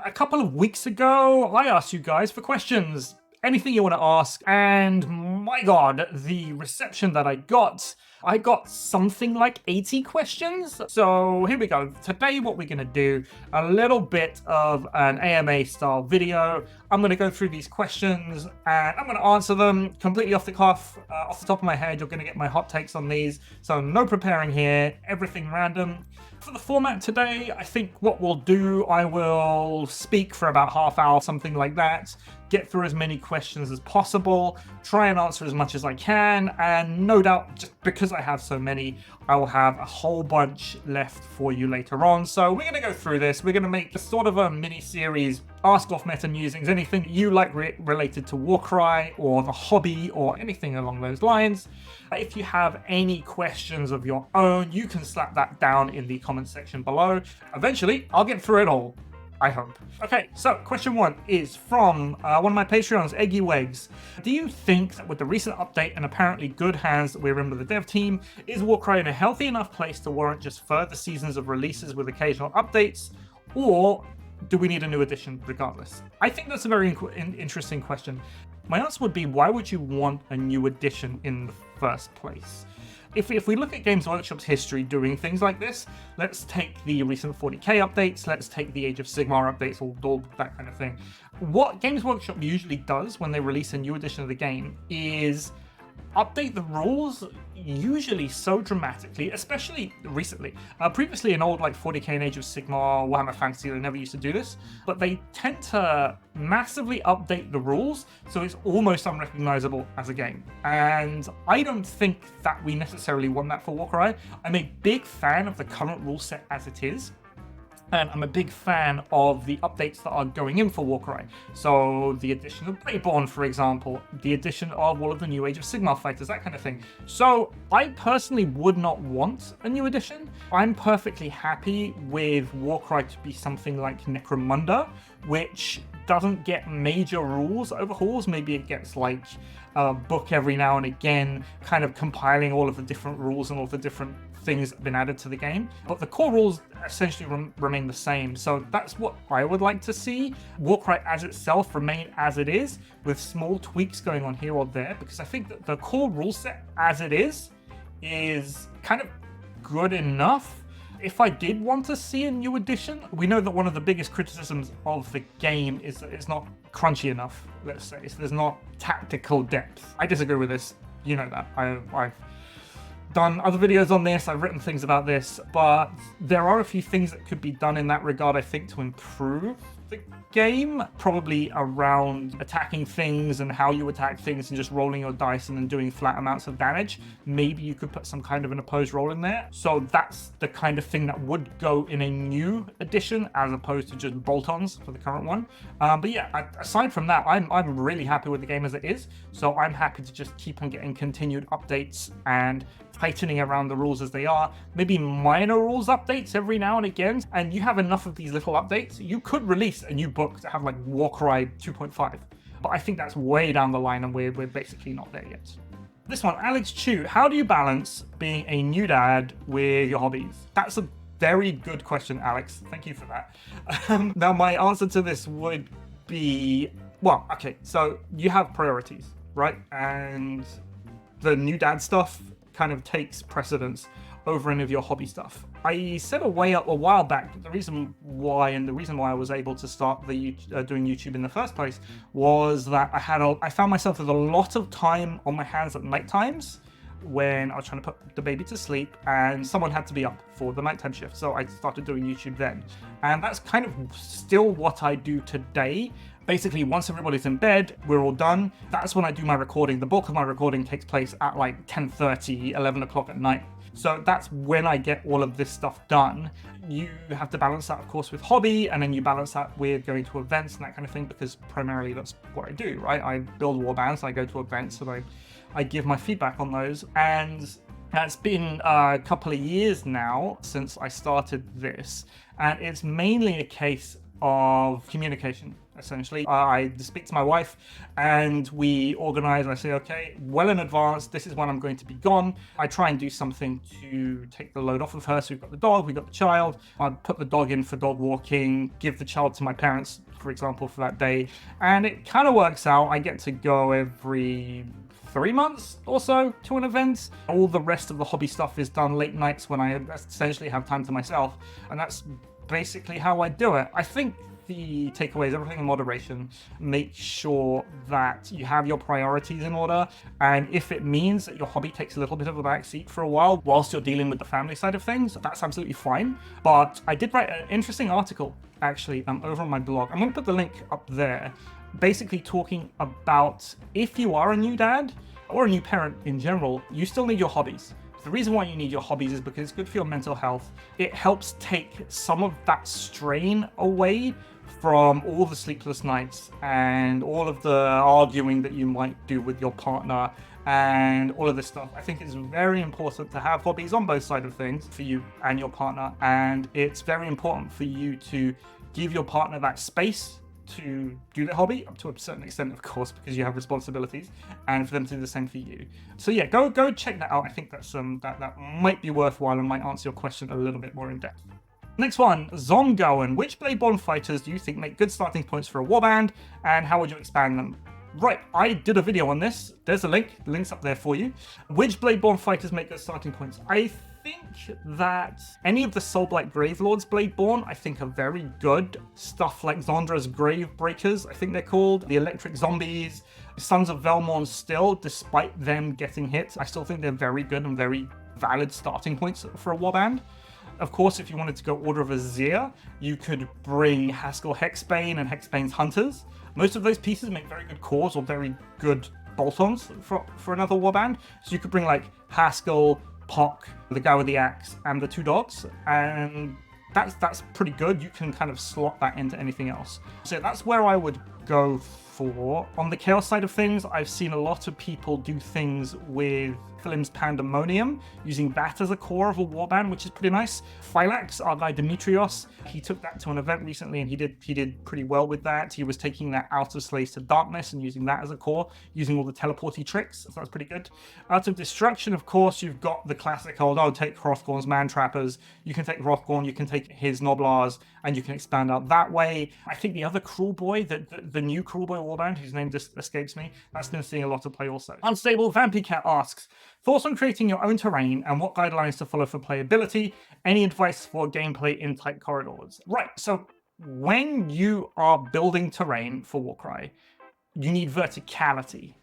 A couple of weeks ago, I asked you guys for questions. Anything you want to ask, and my god, the reception that I got something like 80 questions. So here we go. Today what we're going to do, a little bit of an AMA style video. I'm going to go through these questions and I'm going to answer them completely off the cuff, off the top of my head. You're going to get my hot takes on these. So no preparing here, everything random. For the format today, I think what we'll do, I will speak for about half hour, something like that, get through as many questions as possible, try and answer as much as I can, and no doubt, just because I have so many, I will have a whole bunch left for you later on. So we're going to go through this. We're going to make sort of a mini-series, Ask Off Meta Musings, anything that you like related to Warcry or the hobby or anything along those lines. If you have any questions of your own, you can slap that down in the comment section below. Eventually, I'll get through it all, I hope. Okay, so question one is from one of my Patreons, Eggy Wegs. Do you think that with the recent update and apparently good hands that we're in with the dev team, is Warcry in a healthy enough place to warrant just further seasons of releases with occasional updates, or do we need a new edition regardless? I think that's a very interesting question. My answer would be, why would you want a new edition in the first place? If we look at Games Workshop's history doing things like this, let's take the recent 40k updates, let's take the Age of Sigmar updates, all that kind of thing. What Games Workshop usually does when they release a new edition of the game is update the rules, usually so dramatically, especially recently. Previously in old like 40k and Age of Sigmar, Warhammer Fantasy, they never used to do this, but they tend to massively update the rules so it's almost unrecognizable as a game. And I don't think that we necessarily want that for Warcry. I'm a big fan of the current rule set as it is. And I'm a big fan of the updates that are going in for Warcry. So the addition of Bladeborn, for example, the addition of all of the new Age of Sigmar fighters, that kind of thing. So I personally would not want a new edition. I'm perfectly happy with Warcry to be something like Necromunda, which doesn't get major rules overhauls. Maybe it gets like a book every now and again, kind of compiling all of the different rules and all the different things that have been added to the game, but the core rules essentially remain the same. So that's what I would like to see. Warcry as itself remain as it is, with small tweaks going on here or there, because I think that the core rule set as it is kind of good enough. If I did want to see a new edition, we know that one of the biggest criticisms of the game is that it's not crunchy enough, let's say. So there's not tactical depth. I disagree with this. You know that. I've done other videos on this, I've written things about this, but there are a few things that could be done in that regard, I think, to improve the game, probably around attacking things and how you attack things and just rolling your dice and then doing flat amounts of damage. Maybe you could put some kind of an opposed roll in there. So that's the kind of thing that would go in a new edition as opposed to just bolt-ons for the current one. But yeah, aside from that, I'm really happy with the game as it is. So I'm happy to just keep on getting continued updates and tightening around the rules as they are. Maybe minor rules updates every now and again. And you have enough of these little updates, you could release a new book to have like Warcry 2.5. But I think that's way down the line and we're basically not there yet. This one, Alex Chu, how do you balance being a new dad with your hobbies? That's a very good question, Alex. Thank you for that. Now, my answer to this would be, well, okay, so you have priorities, right? And the new dad stuff kind of takes precedence over any of your hobby stuff. I set a way up a while back, but the reason why I was able to start doing YouTube in the first place was that I found myself with a lot of time on my hands at night times when I was trying to put the baby to sleep and someone had to be up for the nighttime shift. So I started doing YouTube then. And that's kind of still what I do today. Basically, once everybody's in bed, we're all done. That's when I do my recording. The bulk of my recording takes place at like 10:30, 11 o'clock at night. So that's when I get all of this stuff done. You have to balance that, of course, with hobby, and then you balance that with going to events and that kind of thing, because primarily that's what I do, right? I build warbands, I go to events, and I give my feedback on those. And it's been a couple of years now since I started this, and it's mainly a case of communication. Essentially, I speak to my wife and we organize. I say, okay, well in advance, this is when I'm going to be gone. I try and do something to take the load off of her. So we've got the dog, we've got the child. I put the dog in for dog walking, give the child to my parents, for example, for that day. And it kind of works out. I get to go every 3 months or so to an event. All the rest of the hobby stuff is done late nights when I essentially have time to myself. And that's basically how I do it. I think the takeaway is everything in moderation. Make sure that you have your priorities in order, and if it means that your hobby takes a little bit of a backseat for a while whilst you're dealing with the family side of things, that's absolutely fine. But I did write an interesting article actually over on my blog. I'm going to put the link up there, basically talking about if you are a new dad or a new parent in general, you still need your hobbies. The reason why you need your hobbies is because it's good for your mental health. It helps take some of that strain away from all the sleepless nights and all of the arguing that you might do with your partner and all of this stuff. I think it's very important to have hobbies on both sides of things for you and your partner, and it's very important for you to give your partner that space to do their hobby, up to a certain extent, of course, because you have responsibilities, and for them to do the same for you. So yeah, go check that out. I think that's that might be worthwhile and might answer your question a little bit more in depth. Next one, Zongoen. Which Bladeborn fighters do you think make good starting points for a warband, and how would you expand them? Right, I did a video on this. There's a link. The link's up there for you. Which Bladeborn fighters make good starting points? I think that any of the Soulblight Gravelords Bladeborn, I think, are very good. Stuff like Zondra's Gravebreakers, I think they're called. The Electric Zombies. Sons of Velmorn still, despite them getting hit, I still think they're very good and very valid starting points for a warband. Of course, if you wanted to go Order of Azir, you could bring Haskell Hexbane and Hexbane's Hunters. Most of those pieces make very good cores or very good bolt-ons for another warband. So you could bring like Haskell, Pock, the guy with the axe, and the two dogs, and that's pretty good. You can kind of slot that into anything else. So that's where I would go for. On the Chaos side of things, I've seen a lot of people do things with Philim's Pandemonium, using that as a core of a warband, which is pretty nice. Phylax, our guy Demetrios, he took that to an event recently, and he did pretty well with that. He was taking that out of Slaves to Darkness and using that as a core, using all the teleporty tricks, so that's pretty good. Out of Destruction, of course, you've got the classic old, take Hrothgorn's Man-Trappers. You can take Hrothgorn, you can take his Noblars, and you can expand out that way. I think the other Cruel Boy, the new Cruel Boy warband, whose name just escapes me, that's been seeing a lot of play also. Unstable Vampycat asks, thoughts on creating your own terrain and what guidelines to follow for playability? Any advice for gameplay in tight corridors? Right, so when you are building terrain for Warcry, you need verticality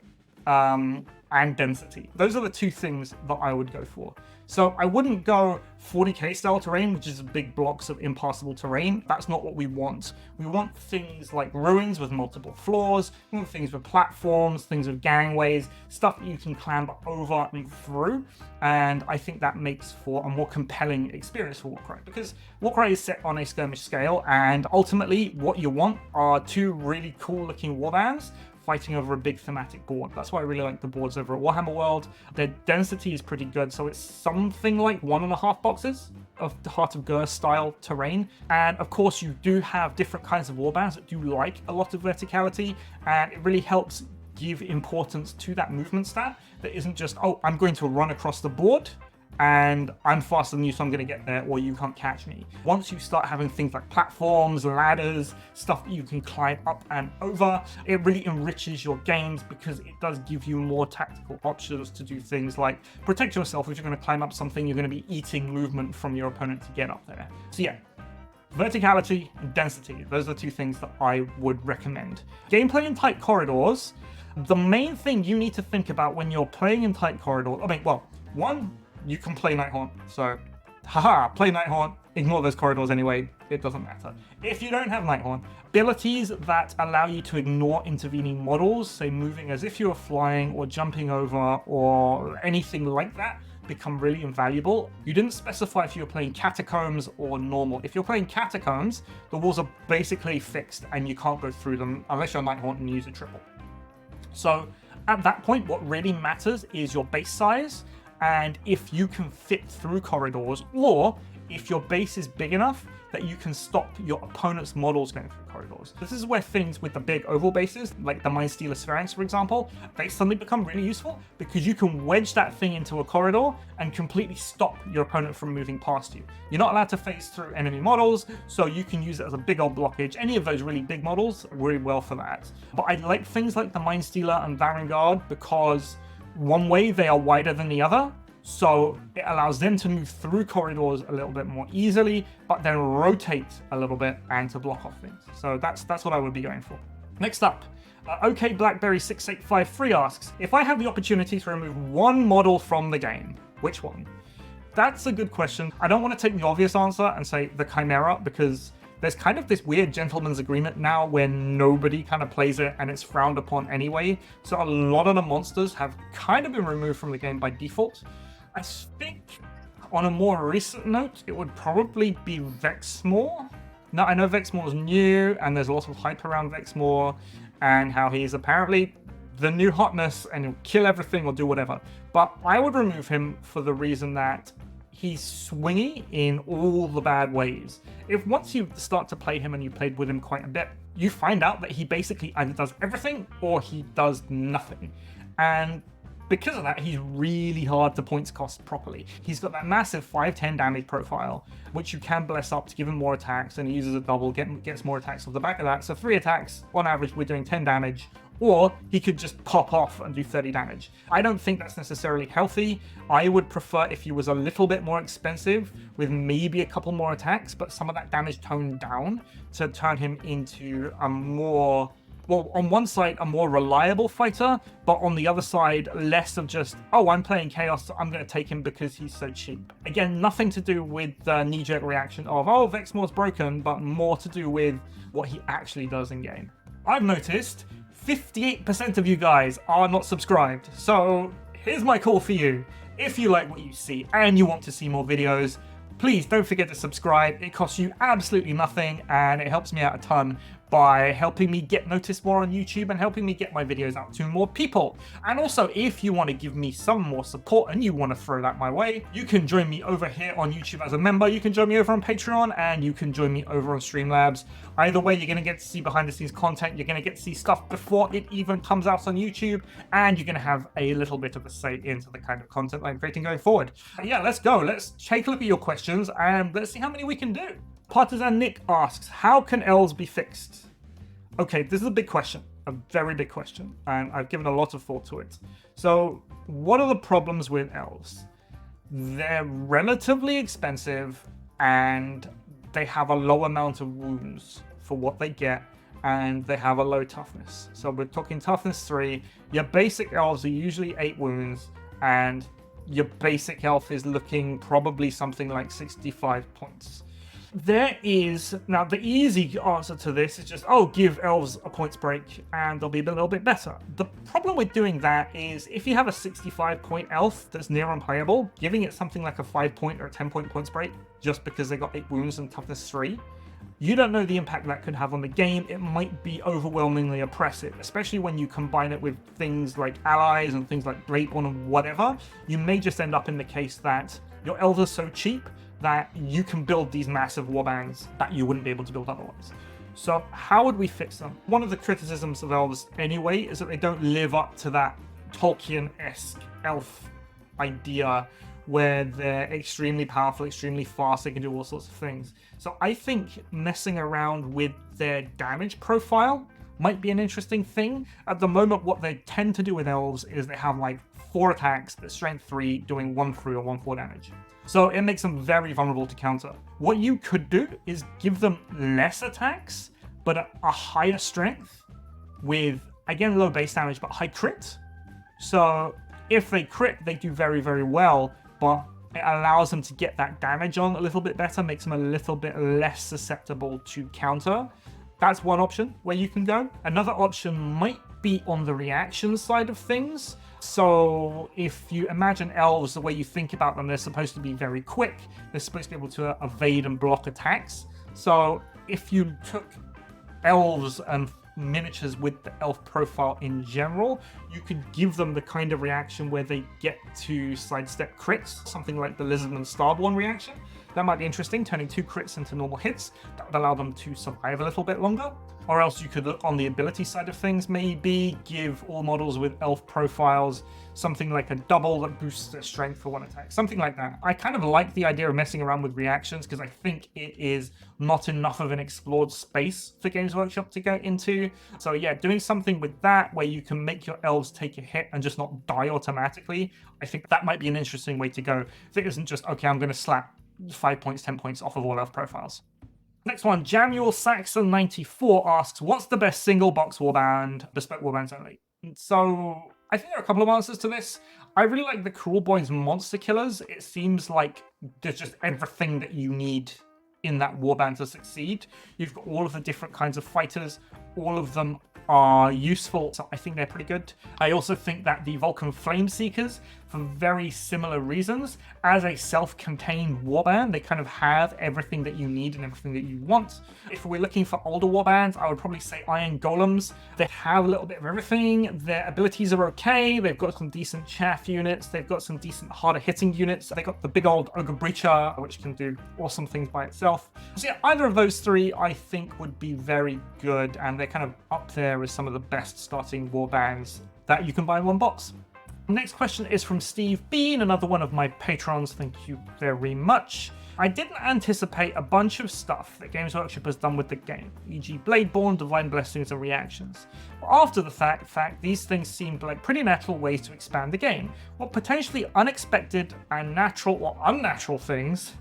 and density. Those are the two things that I would go for. So I wouldn't go 40k style terrain, which is big blocks of impassable terrain. That's not what we want. We want things like ruins with multiple floors, we want things with platforms, things with gangways, stuff that you can clamber over and through. And I think that makes for a more compelling experience for Warcry, because Warcry is set on a skirmish scale, and ultimately what you want are two really cool looking warbands fighting over a big thematic board. That's why I really like the boards over at Warhammer World. Their density is pretty good, so it's something like 1.5 boxes of the Heart of Gur style terrain. And of course, you do have different kinds of warbands that do like a lot of verticality, and it really helps give importance to that movement stat that isn't just, oh, I'm going to run across the board and I'm faster than you, so I'm going to get there, or you can't catch me. Once you start having things like platforms, ladders, stuff that you can climb up and over, it really enriches your games because it does give you more tactical options to do things like protect yourself. If you're going to climb up something, you're going to be eating movement from your opponent to get up there. So yeah, verticality and density, those are the two things that I would recommend. Gameplay in tight corridors, the main thing you need to think about when you're playing in tight corridors, one, you can play Nighthaunt, so play Nighthaunt, ignore those corridors anyway, it doesn't matter. If you don't have Nighthaunt, abilities that allow you to ignore intervening models, say moving as if you were flying or jumping over or anything like that, become really invaluable. You didn't specify if you were playing Catacombs or normal. If you're playing Catacombs, the walls are basically fixed and you can't go through them unless you're Nighthaunt and use a triple. So at that point, what really matters is your base size, and if you can fit through corridors, or if your base is big enough that you can stop your opponent's models going through corridors. This is where things with the big oval bases, like the Mindstealer Sphinx, for example, they suddenly become really useful because you can wedge that thing into a corridor and completely stop your opponent from moving past you. You're not allowed to phase through enemy models, so you can use it as a big old blockage. Any of those really big models are really well for that. But I like things like the Mindstealer and Vanguard because one way they are wider than the other, so it allows them to move through corridors a little bit more easily, but then rotate a little bit and to block off things. So that's what I would be going for. Next up, OK Blackberry 6853 asks, if I have the opportunity to remove one model from the game, which one? That's a good question. I don't want to take the obvious answer and say the Chimera, because there's kind of this weird gentleman's agreement now where nobody kind of plays it and it's frowned upon anyway. So a lot of the monsters have kind of been removed from the game by default. I think on a more recent note, it would probably be Vexmore. Now, I know Vexmore is new and there's a lot of hype around Vexmore and how he's apparently the new hotness and he'll kill everything or do whatever. But I would remove him for the reason that he's swingy in all the bad ways. If once you start to play him and you played with him quite a bit, you find out that he basically either does everything or he does nothing. And because of that, he's really hard to points cost properly. He's got that massive 5-10 damage profile, which you can bless up to give him more attacks, and he uses a double, gets more attacks off the back of that. So 3 attacks, on average, we're doing 10 damage, or he could just pop off and do 30 damage. I don't think that's necessarily healthy. I would prefer if he was a little bit more expensive, with maybe a couple more attacks, but some of that damage toned down to turn him into a more... well, on one side, a more reliable fighter, but on the other side, less of just, oh, I'm playing Chaos, so I'm going to take him because he's so cheap. Again, nothing to do with the knee-jerk reaction of, oh, Vexmore's broken, but more to do with what he actually does in-game. I've noticed 58% of you guys are not subscribed, so here's my call for you. If you like what you see and you want to see more videos, please don't forget to subscribe. It costs you absolutely nothing and it helps me out a ton by helping me get noticed more on YouTube and helping me get my videos out to more people. And also, if you want to give me some more support and you want to throw that my way, you can join me over here on YouTube as a member, you can join me over on Patreon, and you can join me over on Streamlabs. Either way, you're going to get to see behind the scenes content, you're going to get to see stuff before it even comes out on YouTube, and you're going to have a little bit of a say into the kind of content I'm creating going forward. Yeah, let's go. Let's take a look at your questions and let's see how many we can do. Partisan Nick asks, how can elves be fixed? Okay, this is a big question, a very big question, and I've given a lot of thought to it. So, what are the problems with elves? They're relatively expensive, and they have a low amount of wounds for what they get, and they have a low toughness. So we're talking toughness 3, your basic elves are usually 8 wounds, and your basic elf is looking probably something like 65 points. There is, now the easy answer to this is just, oh, give elves a points break and they'll be a little bit better. The problem with doing that is if you have a 65 point elf that's near unplayable, giving it something like a 5 point or a 10 point points break just because they got 8 wounds and toughness 3, you don't know the impact that could have on the game. It might be overwhelmingly oppressive, especially when you combine it with things like allies and things like Bladeborn and whatever. You may just end up in the case that your elves are so cheap that you can build these massive warbands that you wouldn't be able to build otherwise. So how would we fix them? One of the criticisms of elves anyway is that they don't live up to that Tolkien-esque elf idea where they're extremely powerful, extremely fast, they can do all sorts of things. So I think messing around with their damage profile might be an interesting thing. At the moment, what they tend to do with elves is they have like 4 attacks at strength 3 doing 1-3 or 1-4 damage. So it makes them very vulnerable to counter. What you could do is give them less attacks, but a higher strength with, again, low base damage, but high crit. So if they crit, they do very, very well, but it allows them to get that damage on a little bit better, makes them a little bit less susceptible to counter. That's one option where you can go. Another option might be on the reaction side of things. So if you imagine elves, the way you think about them, they're supposed to be very quick. They're supposed to be able to evade and block attacks. So if you took elves and miniatures with the elf profile in general, you could give them the kind of reaction where they get to sidestep crits, something like the Lizardman Starborn reaction. That might be interesting, turning 2 crits into normal hits. That would allow them to survive a little bit longer. Or else you could look on the ability side of things, maybe give all models with elf profiles something like a double that boosts their strength for 1 attack, something like that. I kind of like the idea of messing around with reactions because I think it is not enough of an explored space for Games Workshop to get into. So yeah, doing something with that where you can make your elves take a hit and just not die automatically, I think that might be an interesting way to go. If it isn't just, okay, I'm going to slap 5 points, 10 points off of all elf profiles. Next one, Jamuel Saxon 94 asks, what's the best single box warband, bespoke warbands only? So I think there are a couple of answers to this. I really like the Cruel Boys Monster Killers. It seems like there's just everything that you need in that warband to succeed. You've got all of the different kinds of fighters. All of them are useful, so I think they're pretty good. I also think that the Vulcan Flame Seekers, for very similar reasons, as a self-contained warband, they kind of have everything that you need and everything that you want. If we're looking for older warbands, I would probably say Iron Golems. They have a little bit of everything. Their abilities are okay. They've got some decent chaff units. They've got some decent harder hitting units. They've got the big old Ogre Breacher, which can do awesome things by itself. So yeah, either of those three I think would be very good, and they're kind of up there as some of the best starting warbands that you can buy in one box. Next question is from Steve Bean, another one of my patrons. Thank you very much. I didn't anticipate a bunch of stuff that Games Workshop has done with the game, e.g. Bladeborn, Divine Blessings, and Reactions. But after the fact, these things seemed like pretty natural ways to expand the game. What potentially unexpected and natural or unnatural things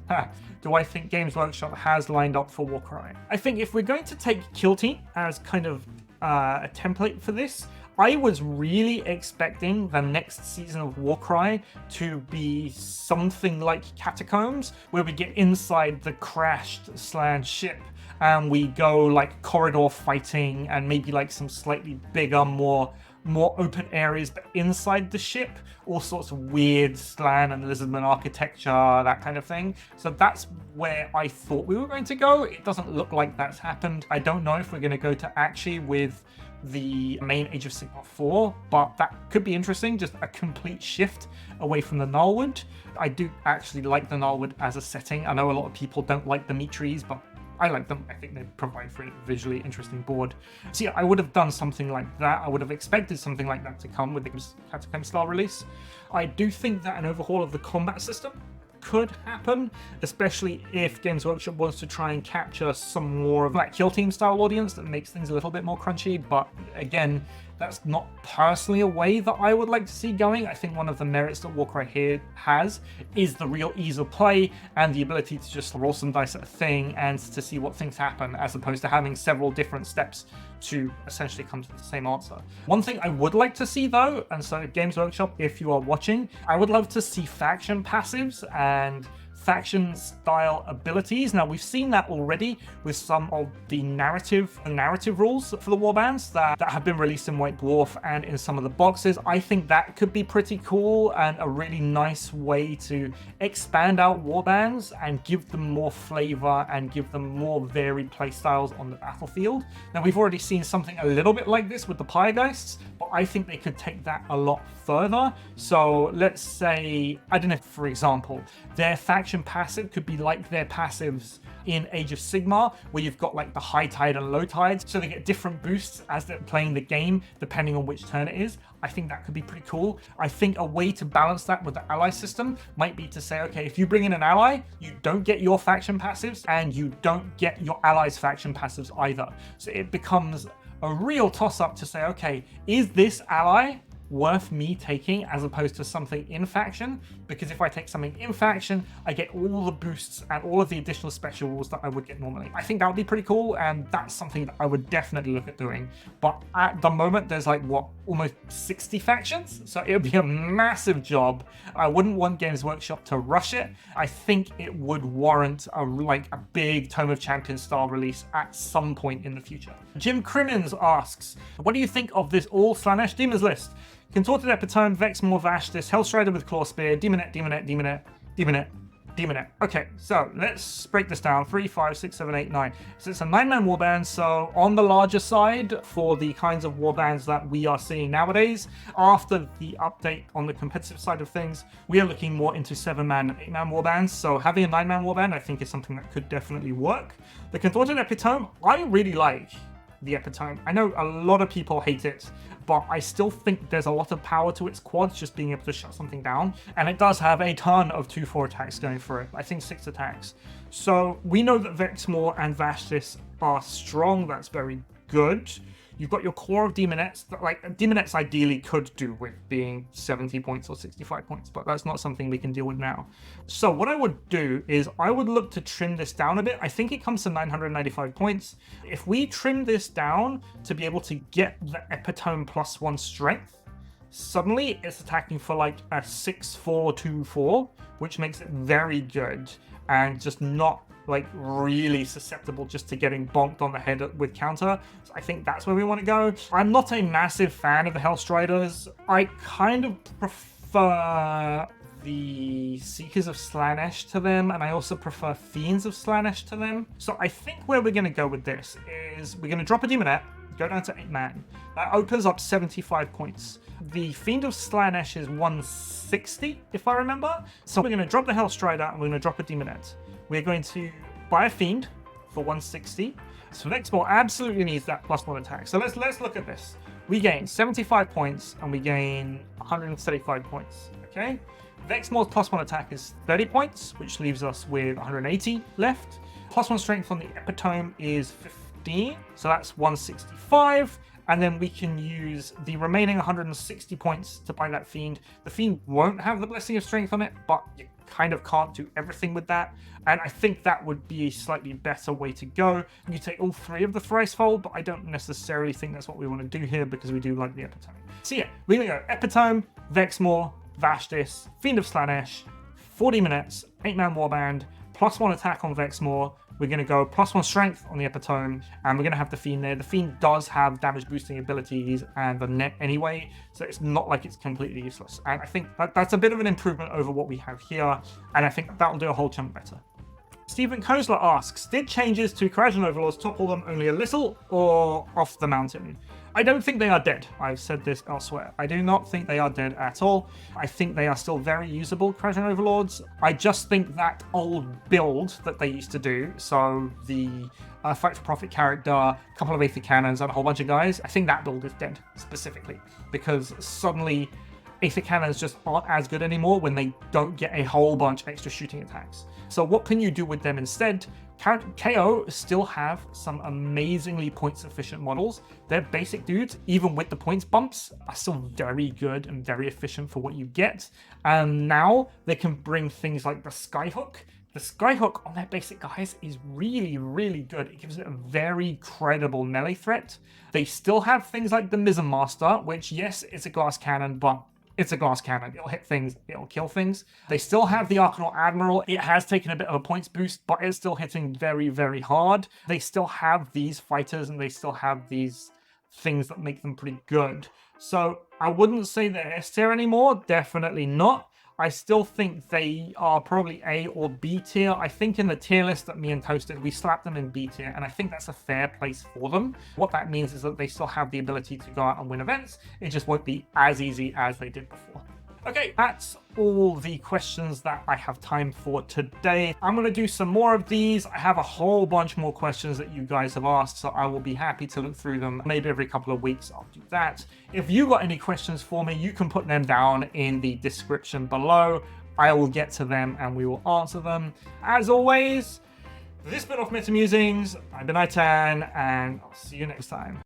do I think Games Workshop has lined up for Warcry? I think if we're going to take Kill Team as kind of a template for this, I was really expecting the next season of Warcry to be something like Catacombs, where we get inside the crashed Slaanesh ship and we go like corridor fighting and maybe like some slightly bigger, more open areas, but inside the ship, all sorts of weird Slan and Lizardman architecture, that kind of thing. So that's where I thought we were going to go. It doesn't look like that's happened. I don't know if we're going to go to actually with the main Age of Sigmar 4, but that could be interesting, just a complete shift away from the Gnarlwood. I do actually like the Gnarlwood as a setting. I know a lot of people don't like the meat trees, but I like them. I think they provide for a visually interesting board. So yeah, I would have done something like that. I would have expected something like that to come with the Catacomb style release. I do think that an overhaul of the combat system could happen, especially if Games Workshop wants to try and capture some more of that Kill Team style audience that makes things a little bit more crunchy. But again, that's not personally a way that I would like to see going. I think one of the merits that Warcry here has is the real ease of play and the ability to just roll some dice at a thing and to see what things happen, as opposed to having several different steps to essentially come to the same answer. One thing I would like to see though, and so Games Workshop, if you are watching, I would love to see faction passives and faction style abilities. Now we've seen that already with some of the narrative rules for the warbands that have been released in White Dwarf and in some of the boxes. I think that could be pretty cool and a really nice way to expand out warbands and give them more flavor and give them more varied playstyles on the battlefield. Now we've already seen something a little bit like this with the Pyregeists, but I think they could take that a lot further. So let's say, I don't know, for example, their faction passive could be like their passives in Age of Sigmar, where you've got like the high tide and low tides, so they get different boosts as they're playing the game depending on which turn it is. I think that could be pretty cool. I think a way to balance that with the ally system might be to say, okay, if you bring in an ally, you don't get your faction passives and you don't get your allies' faction passives either. So it becomes a real toss-up to say, okay, is this ally worth me taking as opposed to something in faction? Because if I take something in faction, I get all the boosts and all of the additional special rules that I would get normally. I think that would be pretty cool, and that's something that I would definitely look at doing. But at the moment, there's like, what, almost 60 factions? So it would be a massive job. I wouldn't want Games Workshop to rush it. I think it would warrant a big Tome of Champions style release at some point in the future. Jim Crimmins asks, what do you think of this all Slaanesh Demons list? Contorted Epitome, Vex More Vashtis, Hellstrider with Claw Spear, Demonet, Demonet, Demonet, Demonet, Demonet. Okay, so let's break this down. 3, 5, 6, 7, 8, 9. So it's a 9-man warband, so on the larger side for the kinds of warbands that we are seeing nowadays. After the update on the competitive side of things, we are looking more into 7-man and 8-man warbands, so having a 9-man warband I think is something that could definitely work. The Contorted Epitome, I really like the Epitome. I know a lot of people hate it, but I still think there's a lot of power to its quads, just being able to shut something down. And it does have a ton of 2-4 attacks going for it. I think 6 attacks. So we know that Vexmore and Vastus are strong. That's very good. You've got your core of Demonettes. Like, Demonettes ideally could do with being 70 points or 65 points, but that's not something we can deal with now. So what I would do is I would look to trim this down a bit. I think it comes to 995 points. If we trim this down to be able to get the Epitome +1 strength, suddenly it's attacking for like a 6-4-2-4, which makes it very good and just not like really susceptible just to getting bonked on the head with counter. So I think that's where we want to go. I'm not a massive fan of the Hellstriders. I kind of prefer the Seekers of Slaanesh to them, and I also prefer Fiends of Slaanesh to them. So I think where we're going to go with this is we're going to drop a Demonet, go down to 8-man. That opens up 75 points. The Fiend of Slaanesh is 160, if I remember. So we're going to drop the Hellstrider and we're going to drop a Demonet. We're going to buy a Fiend for 160. So Vexmore absolutely needs that +1 attack. So let's look at this. We gain 75 points and we gain 135 points. Okay. Vexmore's +1 attack is 30 points, which leaves us with 180 left. +1 strength on the Epitome is 15, so that's 165. And then we can use the remaining 160 points to buy that Fiend. The Fiend won't have the Blessing of Strength on it, but you kind of can't do everything with that. And I think that would be a slightly better way to go. You take all 3 of the Thricefold, but I don't necessarily think that's what we want to do here because we do like the Epitome. So yeah, we're going to go Epitome, Vexmore, Vastus, Fiend of Slaanesh, 40 minutes, 8-man warband, +1 attack on Vexmore. We're going to go +1 strength on the Epitome, and we're going to have the Fiend there. The Fiend does have damage boosting abilities and the net anyway, so it's not like it's completely useless. And I think that's a bit of an improvement over what we have here, and I think that'll do a whole chunk better. Stephen Kozler asks, did changes to Kharadron Overlords topple them only a little or off the mountain? I don't think they are dead. I've said this elsewhere. I do not think they are dead at all. I think they are still very usable, Kharadron Overlords. I just think that old build that they used to do, so the Fight for Profit character, a couple of Aether Cannons, and a whole bunch of guys, I think that build is dead, specifically. Because suddenly, Aether Cannons just aren't as good anymore when they don't get a whole bunch extra shooting attacks. So what can you do with them instead? KO still have some amazingly points efficient models. Their basic dudes, even with the points bumps, are still very good and very efficient for what you get. And now they can bring things like the Skyhook. The Skyhook on their basic guys is really, really good. It gives it a very credible melee threat. They still have things like the Mizzen Master, which yes, it's a glass cannon, but it's a glass cannon. It'll hit things, it'll kill things. They still have the Arcanaut Admiral. It has taken a bit of a points boost, but it's still hitting very, very hard. They still have these fighters and they still have these things that make them pretty good. So I wouldn't say they're S tier anymore. Definitely not. I still think they are probably A or B tier. I think in the tier list that me and Toast did, we slapped them in B tier, and I think that's a fair place for them. What that means is that they still have the ability to go out and win events. It just won't be as easy as they did before. Okay, that's all the questions that I have time for today. I'm going to do some more of these. I have a whole bunch more questions that you guys have asked, so I will be happy to look through them. Maybe every couple of weeks I'll do that. If you got any questions for me, you can put them down in the description below. I will get to them and we will answer them. As always, this has been Off Meta Musings. I've been Itan, and I'll see you next time.